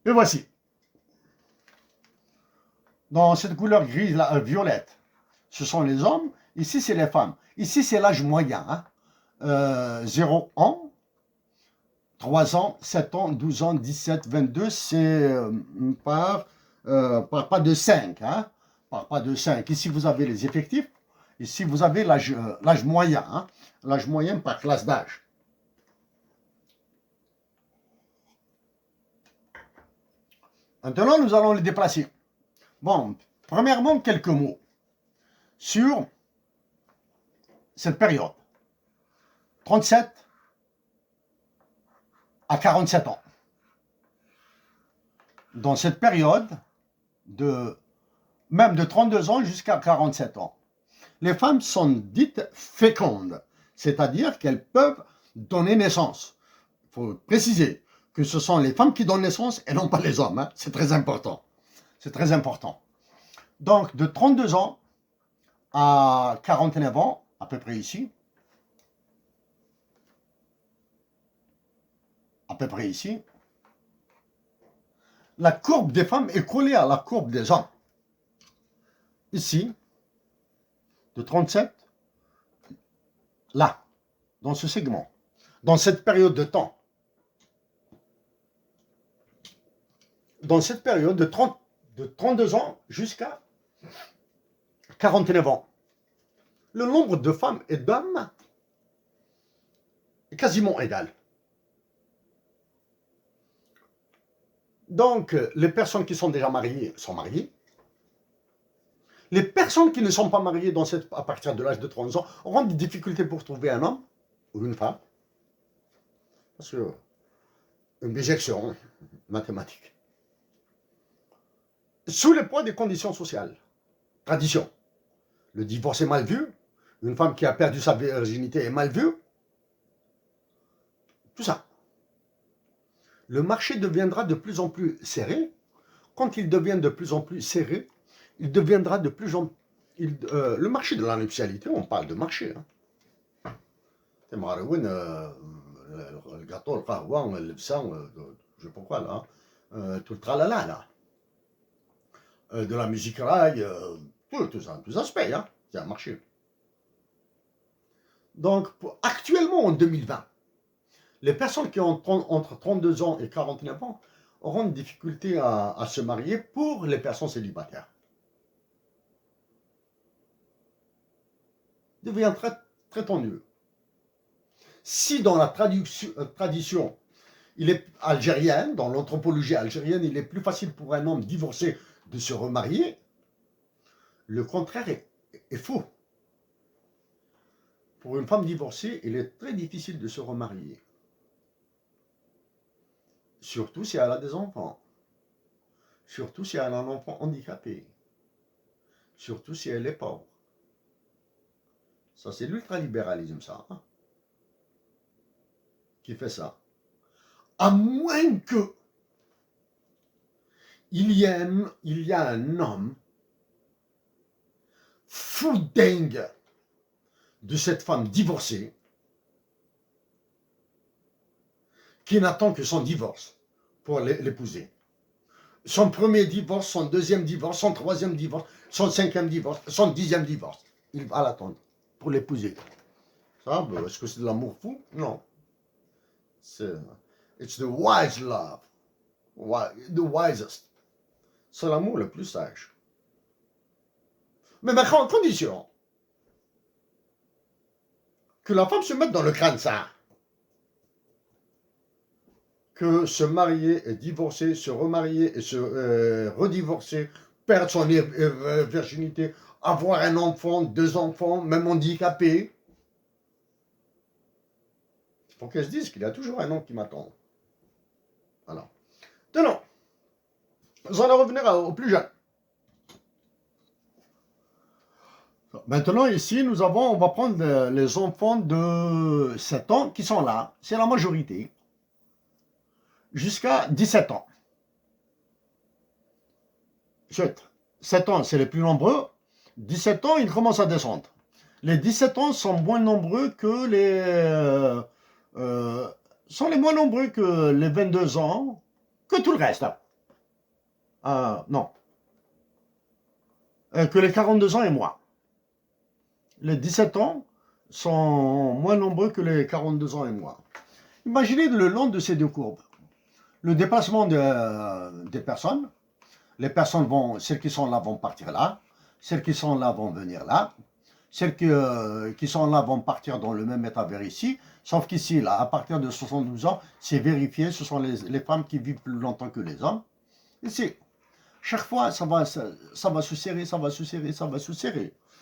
Et voici. Dans cette couleur grise, là, violette, ce sont les hommes. Ici, c'est les femmes. Ici, c'est l'âge moyen. Hein. 0 ans, 3 ans, 7 ans, 12 ans, 17, 22. C'est par pas de 5. Hein. Par pas de 5. Ici, vous avez les effectifs. Ici, vous avez l'âge moyen. Hein. L'âge moyen par classe d'âge. Maintenant, nous allons les déplacer. Bon, premièrement, quelques mots sur cette période. 37 à 47 ans. Dans cette période, même de 32 ans jusqu'à 47 ans, les femmes sont dites fécondes, c'est-à-dire qu'elles peuvent donner naissance. Il faut préciser que ce sont les femmes qui donnent naissance et non pas les hommes. Hein. C'est très important. C'est très important. Donc, de 32 ans à 49 ans, à peu près ici, la courbe des femmes est collée à la courbe des hommes. Ici, de 37, là, dans ce segment, dans cette période de temps, dans cette période de 32 ans jusqu'à 49 ans, le nombre de femmes et d'hommes est quasiment égal. Donc, les personnes qui sont déjà mariées sont mariées. Les personnes qui ne sont pas mariées à partir de l'âge de 30 ans auront des difficultés pour trouver un homme ou une femme. Parce que une bijection mathématique. Sous le poids des conditions sociales. Tradition. Le divorce est mal vu. Une femme qui a perdu sa virginité est mal vue. Tout ça. Le marché deviendra de plus en plus serré. Quand il devient de plus en plus serré, il deviendra de plus en plus... le marché de la nuptialité, on parle de marché. Hein. Le gâteau, le kahwa, le sang, je sais pas quoi là. Tout le tralala là. De la musique rail, tout ça, tout ça se paye. Hein. C'est un marché. Donc, actuellement en 2020, les personnes qui ont entre 32 ans et 49 ans auront une difficulté à se marier pour les personnes célibataires. Devient très, très tendu. Si dans la tradition, il est algérienne, dans l'anthropologie algérienne, il est plus facile pour un homme divorcé de se remarier, le contraire est faux. Pour une femme divorcée, il est très difficile de se remarier. Surtout si elle a des enfants. Surtout si elle a un enfant handicapé. Surtout si elle est pauvre. Ça, c'est l'ultralibéralisme, ça. Hein, qui fait ça. À moins que il y a un homme fou dingue de cette femme divorcée qui n'attend que son divorce pour l'épouser. Son premier divorce, son deuxième divorce, son troisième divorce, son cinquième divorce, son 10e divorce. Il va l'attendre pour l'épouser. Ça, est-ce que c'est de l'amour fou? Non. It's the wise love. The wisest. C'est l'amour le plus sage. Mais ma condition que la femme se mette dans le crâne ça. Que se marier et divorcer, se remarier et se redivorcer, perdre son virginité, avoir un enfant, 2 enfants, même handicapé. Il faut qu'elle se dise qu'il y a toujours un homme qui m'attend. Voilà. Maintenant, nous allons revenir au plus jeune. Maintenant, ici, on va prendre les enfants de 7 ans qui sont là. C'est la majorité. Jusqu'à 17 ans. 7 ans, c'est les plus nombreux. 17 ans, ils commencent à descendre. Les 17 ans sont moins nombreux que les... sont les moins nombreux que les 22 ans, que tout le reste. non, que les 42 ans et moins. Les 17 ans sont moins nombreux que les 42 ans et moins. Imaginez le long de ces deux courbes, le déplacement des personnes. Les personnes vont, celles qui sont là vont partir là, celles qui sont là vont venir là, celles qui sont là vont partir dans le même état vers ici, sauf qu'ici, là, à partir de 72 ans, c'est vérifié, ce sont les femmes qui vivent plus longtemps que les hommes. Ici, chaque fois, ça va se serrer, ça va se serrer, ça va se serrer.